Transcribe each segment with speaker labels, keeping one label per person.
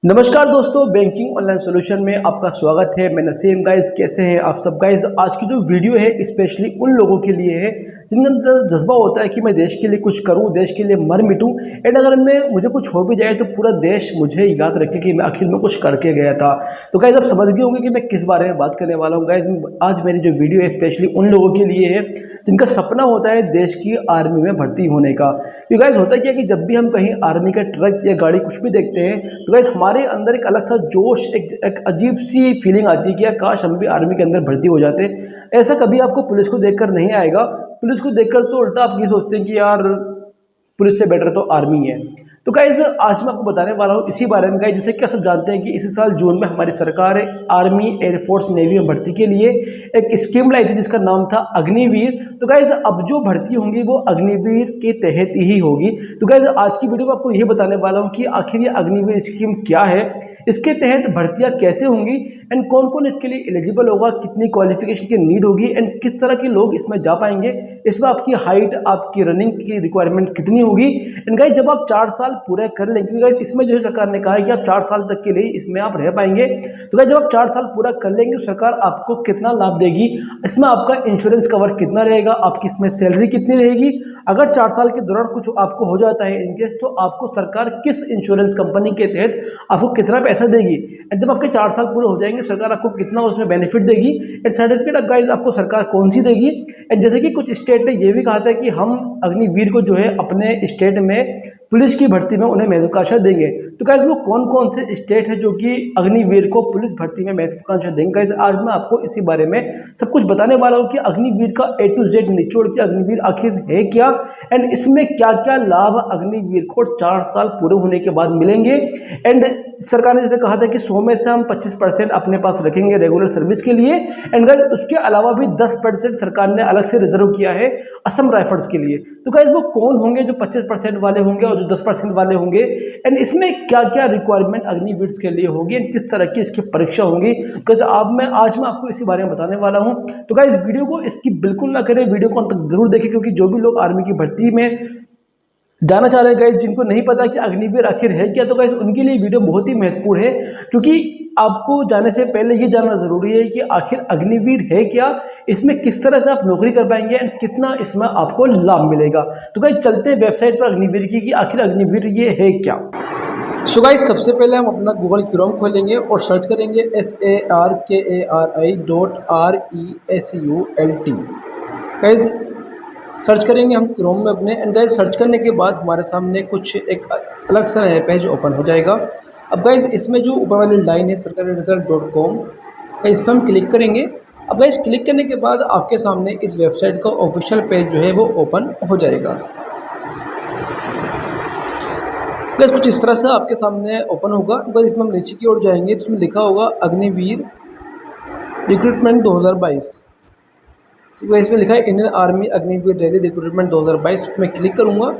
Speaker 1: नमस्कार दोस्तों, banking online solution में आपका स्वागत है। मैं नसीम। गाइस कैसे हैं आप सब? गाइस आज की जो वीडियो है स्पेशली उन लोगों के लिए है जिनके अंदर जज्बा होता है कि मैं देश के लिए कुछ करूं, देश के लिए मर मिटूं, एंड अगर मैं मुझे कुछ हो भी जाए तो पूरा देश मुझे याद रखे कि मैं आखिर में कुछ करके गया था। तो गाइस आप समझ गए होंगे कि मैं किस बारे में बात करने वाला हूँ। गाइस आज मेरी जो वीडियो है स्पेशली उन लोगों के लिए है जिनका सपना होता है देश की आर्मी में भर्ती होने का। तो गाइस होता क्या है कि जब भी हम कहीं आर्मी का ट्रक या गाड़ी कुछ भी देखते हैं तो गाइस हमारे अंदर एक अलग सा जोश, एक अजीब सी फीलिंग आती है कि यार काश हम भी आर्मी के अंदर भर्ती हो जाते। ऐसा कभी आपको पुलिस को देखकर नहीं आएगा। पुलिस को देखकर तो उल्टा आप ये सोचते हैं कि यार पुलिस से बेटर तो आर्मी है। तो गाइस आज मैं आपको बताने वाला हूँ इसी बारे में। गाइस जैसे कि आप सब जानते हैं कि इसी साल जून में हमारी सरकार आर्मी, एयरफोर्स, नेवी में भर्ती के लिए एक स्कीम लाई थी जिसका नाम था अग्निवीर। तो गाइस अब जो भर्ती होंगी वो अग्निवीर के तहत ही होगी। तो गाइस आज की वीडियो में आपको ये बताने वाला हूँ कि आखिर ये अग्निवीर स्कीम क्या है, इसके तहत भर्तियां कैसे होंगी, एंड कौन कौन इसके लिए एलिजिबल होगा, कितनी क्वालिफिकेशन की नीड होगी, एंड किस तरह के लोग इसमें जा पाएंगे, इसमें आपकी हाइट, आपकी रनिंग की रिक्वायरमेंट कितनी होगी। एंड गाइस जब आप 4 साल पूरे कर लेंगे, क्योंकि गाइस इसमें जो है सरकार ने कहा है कि आप 4 साल तक के लिए इसमें आप रह पाएंगे। तो गाइस जब आप 4 साल पूरा कर लेंगे तो सरकार आपको कितना लाभ देगी, इसमें आपका इंश्योरेंस कवर कितना रहेगा, आपकी इसमें सैलरी कितनी रहेगी, अगर 4 साल के दौरान कुछ आपको हो जाता है इनकेस, तो आपको सरकार किस इंश्योरेंस कंपनी के तहत आपको कितना पैसा देगी, एंड जब आपके 4 साल पूरे हो जाएंगे सरकार आपको कितना उसमें बेनिफिट देगी, एंड सर्टिफिकेट गाइस आपको सरकार कौन सी देगी। एंड जैसे कि कुछ स्टेट ने ये भी कहा था कि हम अग्निवीर को जो है अपने स्टेट में पुलिस की भर्ती में उन्हें महत्वाकांक्षा देंगे। तो गाइस वो कौन कौन से स्टेट है जो कि अग्निवीर को पुलिस भर्ती में महत्वाकांक्षा देंगे, गाइस आज मैं आपको इसी बारे में सब कुछ बताने वाला हूँ कि अग्निवीर का A to Z निचोड़ के अग्निवीर आखिर है क्या, एंड इसमें क्या क्या लाभ अग्निवीर को 4 साल पूरे होने के बाद मिलेंगे। एंड सरकार ने जैसे कहा था कि 100 में से हम 25% अपने पास रखेंगे रेगुलर सर्विस के लिए, एंड गाइस उसके अलावा भी 10% सरकार ने अलग से रिजर्व किया है असम राइफल्स के लिए। तो गाइस वो कौन होंगे जो 25% वाले होंगे और जो 10% वाले होंगे, एंड इसमें क्या क्या रिक्वायरमेंट अग्निवीर के लिए होगी, एंड किस तरह की इसकी परीक्षा होगी, बिकॉज आज मैं आपको इसी बारे में बताने वाला हूं। तो गाइस वीडियो को इसकी बिल्कुल ना करें, वीडियो को अंत तक जरूर देखें, क्योंकि जो भी लोग आर्मी की भर्ती में जाना चाह रहे हैं, गाइस जिनको नहीं पता कि अग्निवीर आखिर है क्या, तो गाइस उनके लिए वीडियो बहुत ही महत्वपूर्ण है, क्योंकि आपको जाने से पहले ये जानना जरूरी है कि आखिर अग्निवीर है क्या, इसमें किस तरह से आप नौकरी कर पाएंगे, एंड कितना इसमें आपको लाभ मिलेगा। तो गाइस चलते हैं वेबसाइट पर अग्निवीर की कि आखिर अग्निवीर ये है क्या। सो गाइस सबसे पहले हम अपना गूगल क्रोम खोलेंगे और सर्च करेंगे SARKARI.RESULT। गाइस सर्च करेंगे हम क्रोम में अपने, एंड गाइस सर्च करने के बाद हमारे सामने कुछ एक अलग सा पेज ओपन हो जाएगा। अब गाइस इसमें जो ऊपर वाली लाइन है sarkariresult.com, इस पर हम क्लिक करेंगे। अब गाइस क्लिक करने के बाद आपके सामने इस वेबसाइट का ऑफिशियल पेज जो है वो ओपन हो जाएगा। गाइस कुछ इस तरह से आपके सामने ओपन होगा। गाइस इसमें हम नीचे की ओर जाएंगे तो इसमें लिखा होगा अग्निवीर रिक्रूटमेंट 2022। इसमें लिखा है Indian Army Agniveer rally recruitment 2022, मैं क्लिक करूंगा।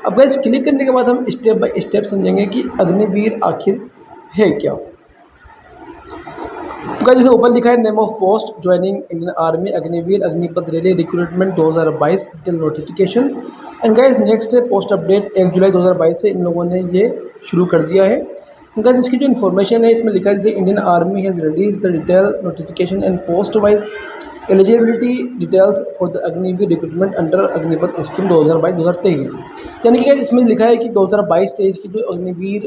Speaker 1: अब गाइस क्लिक करने के बाद हम स्टेप बाय स्टेप समझेंगे कि अग्निवीर आखिर है क्या। तो गाइस जैसे ऊपर लिखा है name of post joining Indian Army Agniveer Agnipath rally recruitment 2022 detail notification, and guys next है पोस्ट अपडेट 1 जुलाई 2022 से इन लोगों ने ये शुरू कर दिया है। गाइस इसकी जो इन्फॉर्मेशन है इसमें लिखा है जैसे Indian Army has release the detail notification and post wise eligibility details for the Agniveer recruitment under Agnipath scheme 2022-2023। यानी कि इसमें लिखा है कि 2022-23 की जो अग्निवीर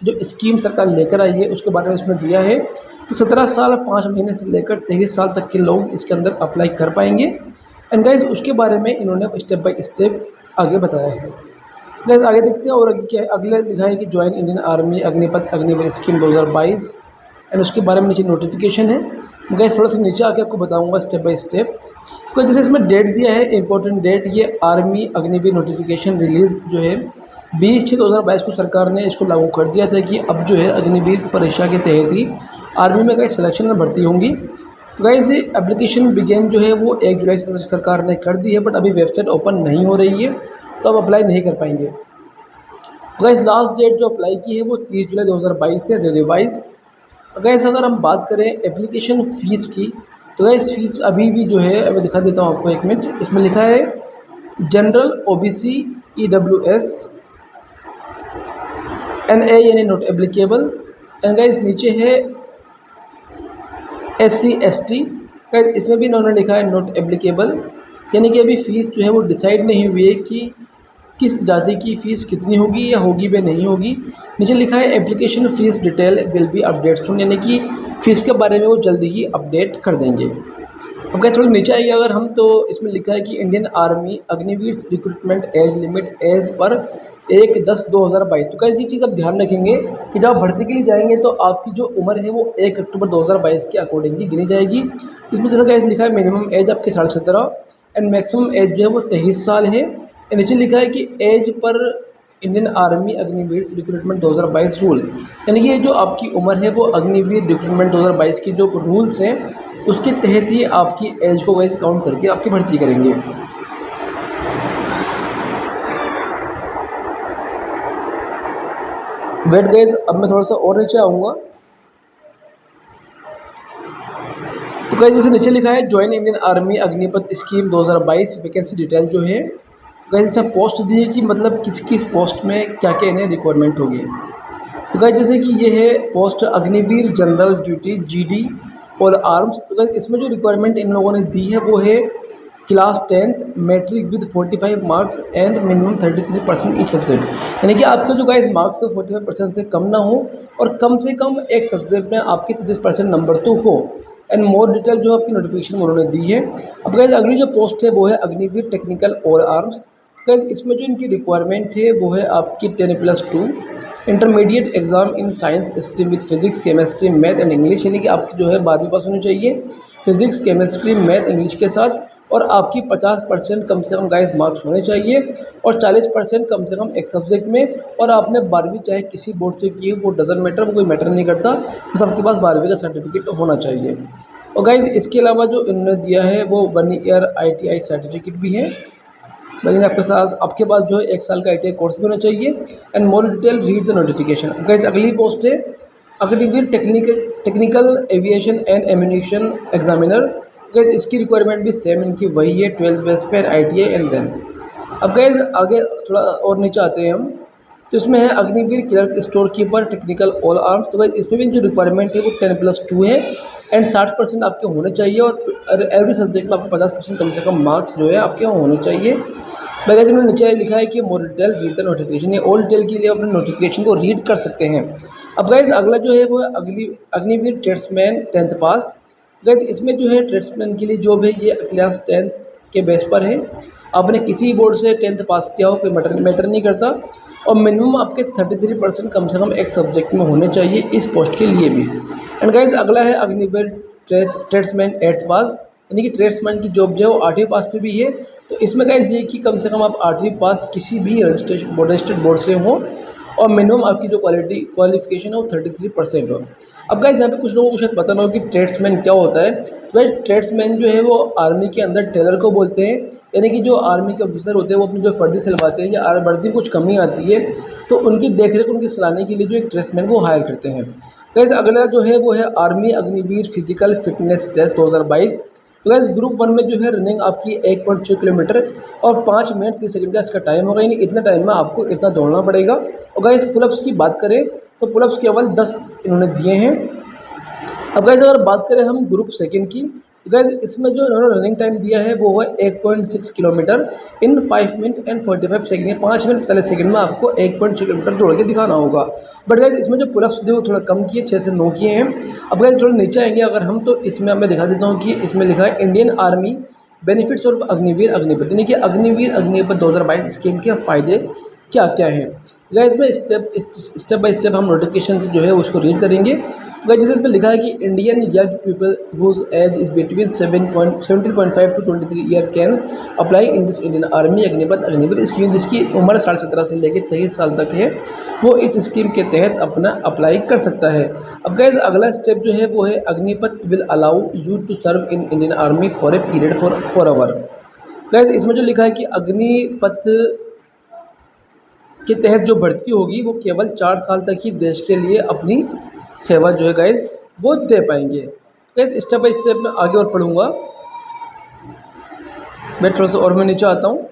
Speaker 1: की जो स्कीम सरकार लेकर आई है उसके बारे में इसमें दिया है कि 17 साल 5 महीने से लेकर 23 साल तक के लोग इसके अंदर अप्लाई कर पाएंगे। एंड गाइस उसके बारे में इन्होंने स्टेप बाय स्टेप आगे बताया है। गाइस आगे देखते हैं और आगे क्या है। अगले लिखा है कि join Indian Army Agnipath Agniveer scheme 2022, and उसके बारे में नीचे नोटिफिकेशन है। गाइस थोड़ा सा नीचे आके आपको बताऊंगा स्टेप बाय स्टेप। तो जैसे इसमें डेट दिया है इंपॉर्टेंट डेट, ये आर्मी अग्निवीर नोटिफिकेशन रिलीज जो है 20/6/2022 को सरकार ने इसको लागू कर दिया था कि अब जो है अग्निवीर परीक्षा के तहत ही आर्मी में गाइस सिलेक्शन में भर्ती होंगी। गाइस एप्लीकेशन बिगेन जो है वो 1 जुलाई से सरकार ने कर दी है, बट अभी वेबसाइट ओपन नहीं हो रही है तो आप अप्लाई नहीं कर पाएंगे। गाइस लास्ट डेट जो अप्लाई की है वो 30 जुलाई 2022 से रिवाइज। गाइस अगर हम बात करें एप्लीकेशन फ़ीस की, तो गाइस फीस अभी भी जो है मैं दिखा देता हूँ आपको, 1 मिनट। इसमें लिखा है जनरल OBC EWS NA यानी नॉट एप्लीकेबल, एंड गाइस नीचे है SC ST, गाइस इसमें भी इन्होंने लिखा है नॉट एप्लीकेबल, यानी कि अभी फ़ीस जो है वो डिसाइड नहीं हुई है कि किस जाति की फ़ीस कितनी होगी या होगी व नहीं होगी। नीचे लिखा है application fee detail will be update soon, यानी कि फ़ीस के बारे में वो जल्दी ही अपडेट कर देंगे। अब क्या थोड़ा नीचे आइए अगर हम, तो इसमें लिखा है कि Indian Army Agniveer recruitment age limit age पर 1/10/2022। तो कैसे ये चीज़ आप ध्यान रखेंगे कि जब आप भर्ती के लिए जाएंगे तो आपकी जो उम्र है वो 1 अक्टूबर 2022 के अकॉर्डिंग ही गिनी जाएगी। इसमें जैसा कैसे लिखा है मिनिमम एज आपकी 17.5 एंड मैक्सिमम एज जो है वो 23 साल है। नीचे लिखा है कि एज पर Indian Army Agniveer recruitment 2022 rule, यानी कि ये जो आपकी उम्र है वो अग्निवीर रिक्रूटमेंट 2022 की जो रूल्स हैं उसके तहत ही आपकी एज को वाइज काउंट करके आपकी भर्ती करेंगे। वेट गाइस, अब मैं थोड़ा सा और नीचे आऊँगा। तो गाइस जैसे नीचे लिखा है join Indian Army Agnipath scheme 2022 vacancy detail जो है गाइस इसमें पोस्ट दी है कि मतलब किस किस पोस्ट में क्या क्या इन्हें रिक्वायरमेंट होगी। तो गाइस जैसे कि ये है post Agniveer general duty GD और आर्म्स। तो गाइस इसमें जो रिक्वायरमेंट इन लोगों ने दी है वो है class 10th matric with 45 marks and minimum 33% each subject, यानी कि आपका जो गाइस मार्क्स 45% से कम ना हो और कम से कम एक सब्जेक्ट में आपके 33% नंबर तो हो। एंड मोर डिटेल जो आपकी नोटिफिकेशन उन्होंने दी है। अब गाइस अगली जो पोस्ट है वो है अग्निवीर टेक्निकल और आर्म्स। गाइस इसमें जो इनकी रिक्वायरमेंट है वो है आपकी 10+2 intermediate exam in science stream with physics chemistry math and English, यानी कि आपकी जो है 12वीं पास होनी चाहिए फिजिक्स केमिस्ट्री मैथ इंग्लिश के साथ, और आपकी 50% कम से कम गाइस मार्क्स होने चाहिए और 40% कम से कम एक सब्जेक्ट में, और आपने 12वीं चाहे किसी बोर्ड से की हो वो डजन मैटर, वो कोई मैटर नहीं करता, बस आपके पास 12वीं का सर्टिफिकेट होना चाहिए। और गाइस इसके अलावा जो इन्होंने दिया है वो 1 ईयर ITI सर्टिफिकेट भी है, लेकिन आपके साथ आपके पास जो है 1 साल का ITI कोर्स भी होना चाहिए। And more detail read the notification. Guys अगली पोस्ट है Agniveer technical aviation and ammunition examiner. Guys इसकी रिक्वायरमेंट भी सेम इनकी वही है 12 बेस पे ITI एंड देन। अब गाइस आगे थोड़ा और नीचे आते हैं हम, तो इसमें है Agniveer clerk store keeper technical all arms. तो गाइस इसमें भी जो रिक्वायरमेंट है वो 10+2 है एंड 60% आपके होने चाहिए और एवरी सब्जेक्ट में आपको 50% कम से कम मार्क्स जो है आपके होने चाहिए। गाइस इन्होंने नीचे लिखा है कि more detail read the notification, ये ऑल डिटेल के लिए अपने नोटिफिकेशन को रीड कर सकते हैं। अब गाइस अगला जो है वो अग्निवीर ट्रेड्समैन 10th पास। गाइस इसमें जो है ट्रेड्समैन के लिए जॉब है ये क्लास 10th के बेस पर है, आपने किसी बोर्ड से 10th पास किया हो कोई मैटर नहीं करता, और मिनिमम आपके 33% कम से कम एक सब्जेक्ट में होने चाहिए इस पोस्ट के लिए भी। एंड गाइस अगला है अग्निवीर ट्रेड्समैन 8th पास, यानी कि ट्रेड्समैन की जॉब जो है वो 8वीं पास पे भी है। तो इसमें गाइस ये कि कम से कम आप 8वीं पास किसी भी रजिस्टर्ड बोर्ड से हो और मिनिमम आपकी जो क्वालिफिकेशन है वो 33% हो। अब गाइस यहाँ पे कुछ लोगों को शायद पता ना हो कि ट्रेड्समैन क्या होता है। भाई ट्रेड्समैन जो है वो आर्मी के अंदर टेलर को बोलते हैं, यानी कि जो आर्मी के ऑफिसर होते हैं वो अपनी जो वर्दी सिलवाते हैं या वर्दी में कुछ कमी आती है तो उनकी देखरेख उनकी सलाहने के लिए जो एक ट्रेड्समैन वो हायर करते हैं। गाइस अगला जो है वो है army Agniveer physical fitness test 2022। तो गाइस ग्रुप 1 में जो है रनिंग आपकी 1.6 किलोमीटर और 5 मिनट 30 सेकंड का इसका टाइम होगा, यानी इतने टाइम में आपको इतना दौड़ना पड़ेगा। और गाइस पुलअप्स की बात करें तो पुलअप्स केवल 10 इन्होंने दिए हैं। अब गाइस अगर बात करें हम ग्रुप 2 की, तो गाइस इसमें जो इन्होंने रनिंग टाइम दिया है वो है 1.6 kilometre in 5 minute and 45 second, 5 minute 40 second में आपको 1.6 किलोमीटर दौड़ के दिखाना होगा। बट गाइस इसमें जो पुलअप्स दिए वो थोड़ा कम किए, 6 से 9 किए हैं। अब गाइस थोड़ा नीचे आएंगे अगर हम, तो इसमें मैं दिखा देता हूँ कि इसमें लिखा है Indian Army benefits of Agniveer Agnipath, यानी कि अग्निवीर अग्निपथ 2022 स्कीम के फ़ायदे क्या क्या हैं। गाइस में स्टेप बाय स्टेप हम नोटिफिकेशन से जो है उसको रीड करेंगे। गाइस जैसे इसमें लिखा है कि Indian young people whose age is between 17.5 to 23 year can apply in this Indian Army Agnipath scheme, जिसकी उम्र 17.5 से लेकर 23 साल तक है वो इस स्कीम के तहत अपना अप्लाई कर सकता है। अब गाइस अगला स्टेप जो है वो है Agnipath will allow you to serve in Indian Army for a period for hour. Guys इसमें जो लिखा है कि अग्निपथ के तहत जो भर्ती होगी वो केवल 4 साल तक ही देश के लिए अपनी सेवा जो है गाइस वो दे पाएंगे। गाइस स्टेप बाय स्टेप मैं आगे और पढ़ूंगा। मैं थोड़ा सा और मैं नीचे आता हूँ।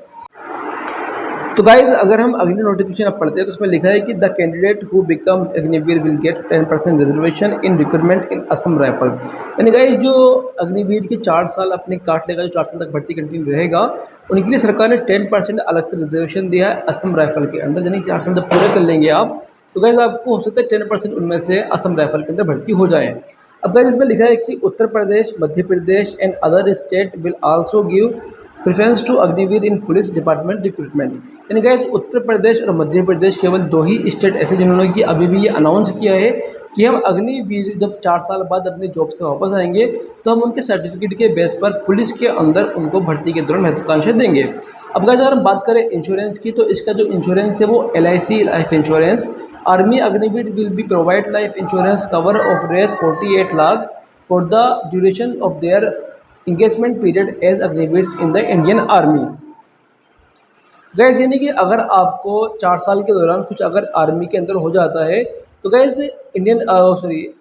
Speaker 1: तो गाइज अगर हम अगली नोटिफिकेशन अब पढ़ते हैं तो उसमें लिखा है कि the candidate who become Agniveer will get 10% reservation in recruitment in Assam rifle. यानी गाइज जो अग्निवीर के 4 साल अपने काट लेगा, जो 4 साल तक भर्ती कंटिन्यू रहेगा, उनके लिए सरकार ने 10% अलग से रिजर्वेशन दिया है असम राइफल के अंदर। यानी 4 साल तक पूरे कर लेंगे आप तो गाइज आपको हो सकता है 10% उनमें से असम राइफल के अंदर भर्ती हो जाए। अब गाइज इसमें लिखा है कि Uttar Pradesh, Madhya Pradesh and other state will also give preference to Agniveer in police department recruitment. यानी गाइस उत्तर प्रदेश और मध्य प्रदेश केवल 2 ही स्टेट ऐसे जिन्होंने कि अभी भी ये अनाउंस किया है कि हम अग्निवीर जब 4 साल बाद अपने जॉब से वापस आएंगे तो हम उनके सर्टिफिकेट के बेस पर पुलिस के अंदर उनको भर्ती के दौरान महत्वाकांक्षा देंगे। अब गाइस अगर हम बात करें इंश्योरेंस की, तो इसका जो इंश्योरेंस है वो LIC life insurance. Army Agniveer will be provide life insurance cover of Rs 48 lakh for the duration of their engagement period as Agniveer in the Indian Army. Guys यानी कि अगर आपको 4 साल के दौरान कुछ अगर आर्मी के अंदर हो जाता है तो gas Indian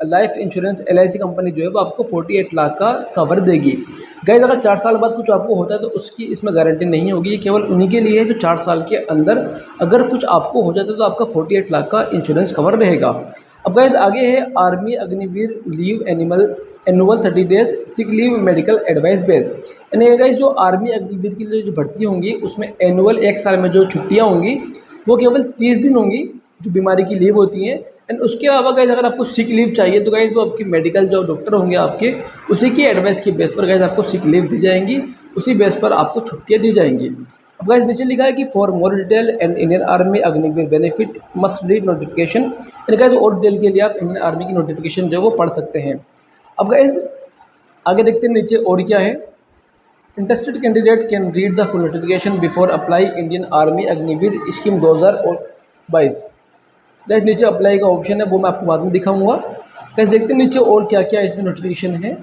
Speaker 1: life insurance LIC company जो है वो आपको 48 लाख का कवर देगी। गैस अगर 4 साल बाद कुछ आपको होता है तो उसकी इसमें गारंटी नहीं होगी, ये केवल उन्हीं के लिए है जो 4 साल के अंदर अगर कुछ आपको हो जाता है तो आपका 48 लाख का इंश्योरेंस कवर रहेगा। अब गैस आगे है army Agniveer leave annual 30 days sick leave medical advice base. यानी गाइस जो आर्मी अग्निवीर के लिए जो भर्ती होंगी उसमें एनुअल 1 साल में जो छुट्टियां होंगी वो केवल 30 दिन होंगी जो बीमारी की लीव होती हैं। एंड उसके अलावा गाइस अगर आपको सिक लीव चाहिए तो गाइस जो आपकी मेडिकल जो डॉक्टर होंगे आपके उसी की एडवाइस के बेस पर गाइस आपको सिक लीव दी जाएंगी, उसी बेस पर आपको छुट्टियाँ दी जाएंगी। अब गाइस नीचे लिखा है कि for more detail and Indian Army Agniveer benefit must read notification. यानी गाइस और डिटेल के लिए आप इंडियन आर्मी की नोटिफिकेशन जो है वो पढ़ सकते हैं। अब गाइस आगे देखते हैं नीचे और क्या है। Interested candidate can read the full notification before apply Indian Army Agniveer scheme 2022। Guys नीचे अप्लाई का ऑप्शन है वो मैं आपको बाद में दिखाऊंगा। गाइस देखते हैं नीचे और क्या क्या इसमें नोटिफिकेशन है।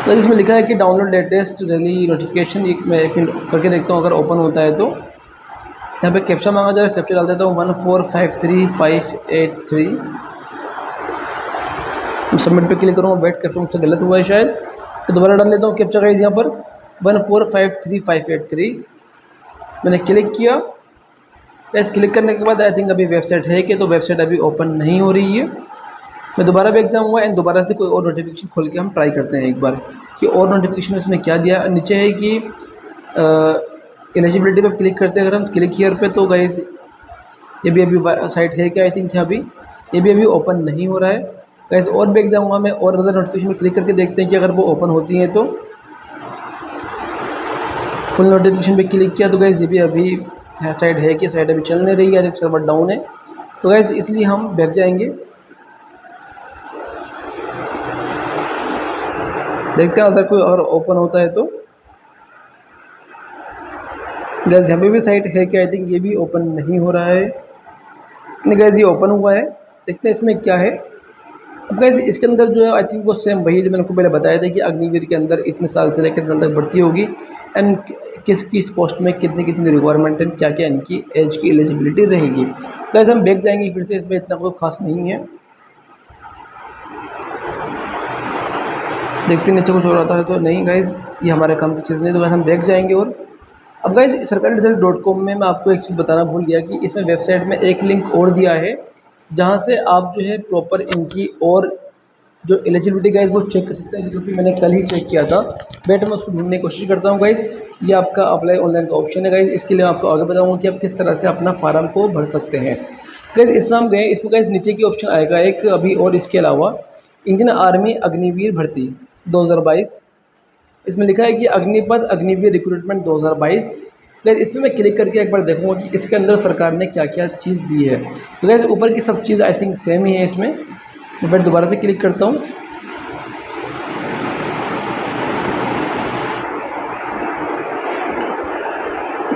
Speaker 1: तो इसमें लिखा है कि डाउनलोड लेटेस्ट रैली नोटिफिकेशन। एक मैं एक करके देखता हूँ अगर ओपन होता है तो। यहाँ पे कैप्चा मांगा जा रहा है, कैप्चा डाल देता हूँ 1453583। सबमिट पे क्लिक करूँगा, वेट करता हूँ, मुझसे गलत हुआ है शायद, तो दोबारा डाल लेता हूँ कैप्चा गाइस। यहाँ पर 1453583 मैंने क्लिक किया। बस क्लिक करने के बाद आई थिंक अभी वेबसाइट है कि तो वेबसाइट अभी ओपन नहीं हो रही है। मैं दोबारा भी एग्जाम हुआ एंड दोबारा से कोई और नोटिफिकेशन खोल के हम ट्राई करते हैं एक बार कि और नोटिफिकेशन इसमें क्या दिया। नीचे है कि एलिजिबिलिटी पर क्लिक करते हैं अगर हम क्लिक हियर पे तो गाइस ये भी अभी साइट है क्या आई थिंक अभी ये भी अभी ओपन नहीं हो रहा है। गाइस और भी एग्जाम हुआ मैं और अदर नोटिफिकेशन में क्लिक करके देखते हैं कि अगर वो ओपन होती हैं तो। फुल नोटिफिकेशन पे क्लिक किया तो गाइस ये भी अभी साइट है कि साइट अभी चल नहीं रही है, सर्वर डाउन है तो गाइस इसलिए हम बैठ जाएंगे। देखते हैं अगर कोई और ओपन होता है तो। गाइस यहाँ पे भी साइट है कि आई थिंक ये भी ओपन नहीं हो रहा है। नहीं गाइस ये ओपन हुआ है, देखते हैं इसमें क्या है। अब गाइस इसके अंदर जो है आई थिंक वो सेम वही जो मैंने आपको पहले बताया था कि अग्निवीर के अंदर इतने साल से लेकर साल तक भर्ती होगी एंड किस पोस्ट में कितनी कितनी रिक्वायरमेंट है, क्या क्या इनकी एज की एलिजिबिलिटी रहेगी। गाइस हम बैक जाएंगे फिर से, इसमें इतना कोई खास नहीं है। देखते नीचे कुछ हो रहा था तो नहीं गाइस ये हमारे काम की चीज़ नहीं, तो गाइस हम बैक जाएंगे। और अब गाइस सरकारी रिजल्ट.com में मैं आपको एक चीज़ बताना भूल गया कि इसमें वेबसाइट में एक लिंक और दिया है जहाँ से आप जो है प्रॉपर इनकी और जो एलिजिबिलिटी गाइस वो चेक कर सकते हैं, क्योंकि मैंने कल ही चेक किया था। बेटर मैं उसको ढूंढने की कोशिश करता हूँ गाइस। ये आपका अप्लाई ऑनलाइन का ऑप्शन है गाइस, इसके लिए मैं आपको आगे बताऊँगा कि आप किस तरह से अपना फार्म को भर सकते हैं। गाइस इसमें हम गए, इसमें गाइस नीचे की ऑप्शन आएगा एक अभी और इसके अलावा इंडियन आर्मी अग्निवीर भर्ती 2022। इसमें लिखा है कि अग्निपथ अग्निवीर रिक्रूटमेंट 2022। गाइस इसमें मैं क्लिक करके एक बार देखूंगा कि इसके अंदर सरकार ने क्या क्या चीज़ दी है। तो गाइस ऊपर की सब चीज़ आई थिंक सेम ही है इसमें। मैं दोबारा से क्लिक करता हूँ।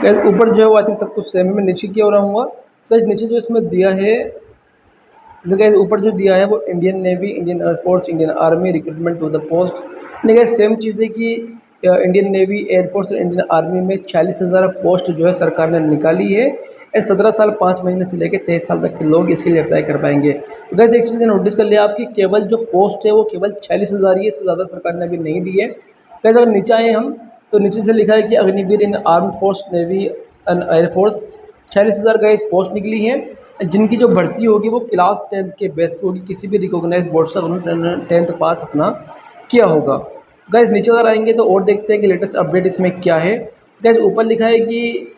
Speaker 1: गाइस ऊपर जो है वो आई थिंक सब कुछ सेम है। मैं नीचे की ओर आऊँगा। गाइस नीचे जो इसमें दिया है जैसे गाइस ऊपर जो दिया है वो Indian Navy, Indian air force, Indian Army recruitment to the post. नहीं गाइस सेम चीज़ है कि इंडियन नेवी, एयरफोर्स और इंडियन आर्मी में 46,000 पोस्ट जो है सरकार ने निकाली है। 17 साल 5 महीने से लेकर 23 साल तक के लोग इसके लिए अप्लाई कर पाएंगे। तो गाइस एक चीज़ नोटिस कर लिया आपकी केवल जो पोस्ट है वो केवल 46,000 ही है, इससे ज़्यादा सरकार ने अभी नहीं दी है। गाइस अगर नीचे आए हम तो नीचे से लिखा है कि अग्निवीर इन arm force, navy and air force 46,000 guys post निकली हैं, जिनकी जो भर्ती होगी वो क्लास 10th के बेस पे होगी, किसी भी रिकॉग्नाइज बोर्ड से उन्होंने 10th पास अपना किया होगा। गाइस नीचे अगर आएंगे तो और देखते हैं कि लेटेस्ट अपडेट इसमें क्या है। गाइस ऊपर लिखा है कि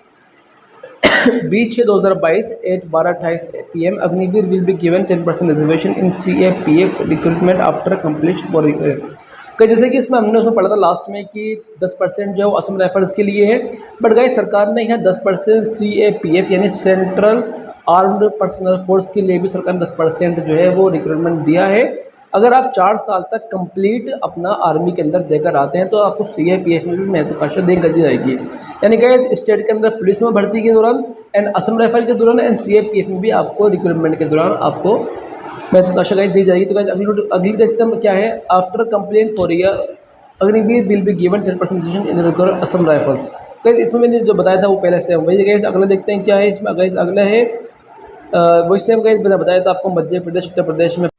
Speaker 1: 20/6/2022 at 12:28 PM Agniveer will be given 10% reservation in CAPF recruitment after complete for. जैसे कि उसमें पढ़ा था लास्ट में कि 10% जो है वो असम राइफल्स के लिए है, बट गाइस सरकार ने यहाँ 10% CAPF यानी सेंट्रल आर्म्ड पर्सनल फोर्स के लिए भी सरकार ने 10% जो है वो रिक्रूटमेंट दिया है। अगर आप 4 साल तक कंप्लीट अपना आर्मी के अंदर देकर आते हैं तो आपको CAPF में भी महत्वाकांक्षा दी जाएगी। यानी गाइस स्टेट के अंदर पुलिस में भर्ती के दौरान एंड असम राइफल के दौरान एंड CAPF में भी आपको रिक्रूटमेंट के दौरान आपको महत्वाकांक्षा गाइस दी जाएगी। तो गाइस अगली देखते हैं क्या है। After complaint for year Agniveer will be given 10% in Assam rifles. Guys इसमें मैंने जो बताया था वो पहले से वही। गाइस अगला देखते हैं क्या है इसमें। गाइस अगला है वही सेम गाइस मैंने बताया था आपको मध्य प्रदेश, उत्तर प्रदेश में।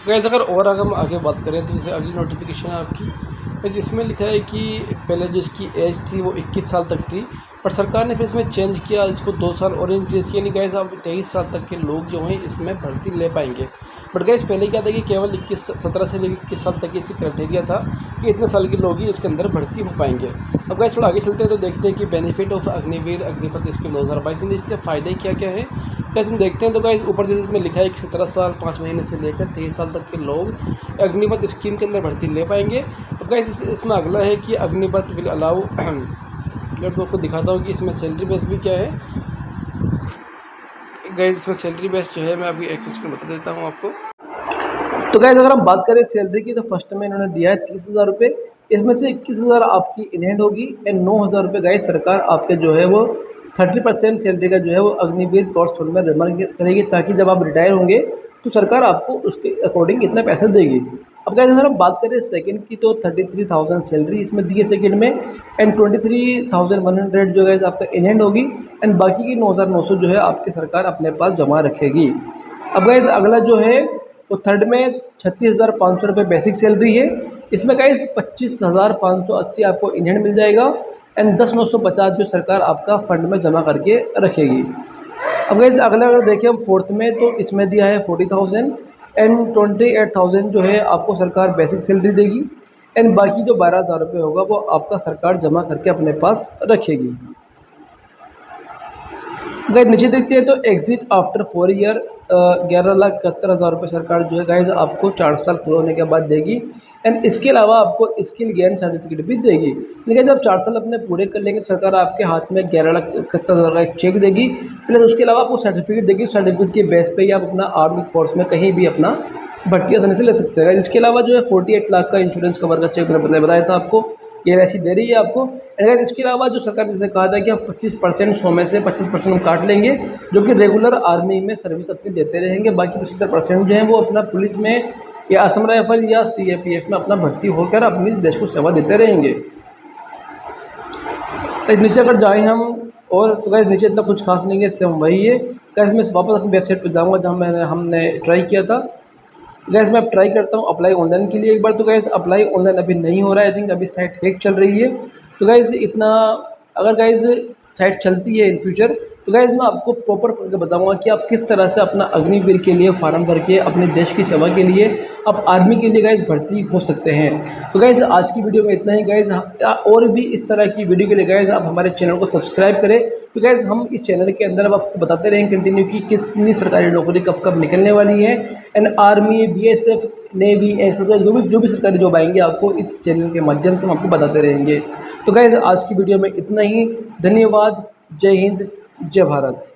Speaker 1: गाइस अगर और अगर हम आगे बात करें तो जैसे अगली नोटिफिकेशन है आपकी, जिसमें लिखा है कि पहले जो इसकी एज थी वो 21 साल तक थी, पर सरकार ने फिर इसमें चेंज किया, इसको 2 साल और इंक्रीज़ किया। नहीं गाइस अब 23 साल तक के लोग जो हैं इसमें भर्ती ले पाएंगे। बट गाइस पहले क्या था कि केवल 17 से लेकर 21 साल तक इसकी क्राइटेरिया था कि इतने साल के लोग ही इसके अंदर भर्ती हो पाएंगे। अब गाइस थोड़ा आगे चलते हैं तो देखते हैं कि benefit of Agniveer Agnipath scheme 2022 इसके फ़ायदे क्या क्या है। गाइस हम देखते हैं तो गाइस ऊपर जैसे इसमें लिखा है कि 17 साल 5 महीने से लेकर 23 साल तक के लोग अग्निपथ स्कीम के अंदर भर्ती ले पाएंगे। अब गाइस इसमें अगला है कि अग्निपथ विल अलाउ, मैं आपको दिखाता हूँ कि इसमें सैलरी बेस भी क्या है। गाइस इसमें सैलरी बेस जो है मैं अभी एक इसको बता देता हूँ आपको। तो गाइस अगर हम बात करें सैलरी की तो फर्स्ट में इन्होंने दिया है 30,000 रुपये, इसमें से 21,000 आपकी इन हैंड होगी एंड 9,000 रुपये गाइस सरकार आपके जो है वो 30% सैलरी का जो है वो अग्निवीर कोर्स फंड में जमा करेगी, ताकि जब आप रिटायर होंगे तो सरकार आपको उसके अकॉर्डिंग इतना पैसा देगी। अब गाइस अगर हम बात करें सेकंड की तो 33,000 सैलरी इसमें दी है सेकंड में एंड 23,100 जो गाइस आपका इन हैंड होगी एंड बाकी की 9,900 जो है आपकी सरकार अपने पास जमा रखेगी। अब गाइस अगला जो है वो थर्ड में 36,500 रुपये बेसिक सैलरी है, इसमें गाइस 25,580 आपको इन हैंड मिल जाएगा एंड 10,950 जो सरकार आपका फंड में जमा करके रखेगी। अब गाइस अगला अगर देखें हम फोर्थ में तो इसमें दिया है 40,000 एंड 28,000 जो है आपको सरकार बेसिक सैलरी देगी एंड बाकी जो 12,000 रुपये होगा वो आपका सरकार जमा करके अपने पास रखेगी। गाइस नीचे देखते हैं तो एग्जिट आफ्टर 4 ईयर 11,71,000 रुपये सरकार जो है गाइस आपको 4 साल पूरा होने के बाद देगी एंड इसके अलावा आपको स्किल गेन सर्टिफिकेट भी देगी। लेकिन जब 4 साल अपने पूरे कर लेंगे तो सरकार आपके हाथ में 11,71,000 का एक चेक देगी, प्लस उसके अलावा आपको सर्टिफिकेट देगी। सर्टिफिकेट के बेस पे ही आप अपना आर्मी फोर्स में कहीं भी अपना भर्ती आसानी से ले सकते हैं। इसके अलावा जो है 48 लाख का इंश्योरेंस कवर का चेक मैंने बताया था आपको, ये राशि दे रही है आपको। अगर इसके अलावा जो सरकार ने जैसे कहा था कि हम 25% 100 में से 25% हम काट लेंगे जो कि रेगुलर आर्मी में सर्विस अपनी देते रहेंगे, बाकी 75% जो है वो अपना पुलिस में या असम राइफल या CAPF में अपना भर्ती होकर अपनी देश को सेवा देते रहेंगे। इस नीचे अगर जाएँ हम और तो गाइस नीचे इतना कुछ खास नहीं है, इससे हम वही है। गाइस मैं वापस अपनी वेबसाइट पर जाऊँगा जहाँ हमने ट्राई किया था। गाइस मैं अब ट्राई करता हूँ अप्लाई ऑनलाइन के लिए एक बार। तो गाइस अप्लाई ऑनलाइन अभी नहीं हो रहा है, आई थिंक अभी साइट हैक चल रही है। तो गाइस इतना अगर गाइस साइट चलती है इन फ्यूचर तो गाइस मैं आपको प्रॉपर करके बताऊंगा कि आप किस तरह से अपना अग्निवीर के लिए फार्म भर के अपने देश की सेवा के लिए आप आर्मी के लिए गाइस भर्ती हो सकते हैं। तो गाइस आज की वीडियो में इतना ही गाइस। और भी इस तरह की वीडियो के लिए गाइस आप हमारे चैनल को सब्सक्राइब करें। तो गाइस हम इस चैनल के अंदर अब आपको बताते रहेंगे कंटिन्यू कि कितनी सरकारी नौकरी कब कब निकलने वाली है and army, BSF, navy, air force जो भी सरकारी जॉब आएंगे आपको इस चैनल के माध्यम से हम आपको बताते रहेंगे। तो गाइस आज की वीडियो में इतना ही। धन्यवाद। जय हिंद, जय भारत।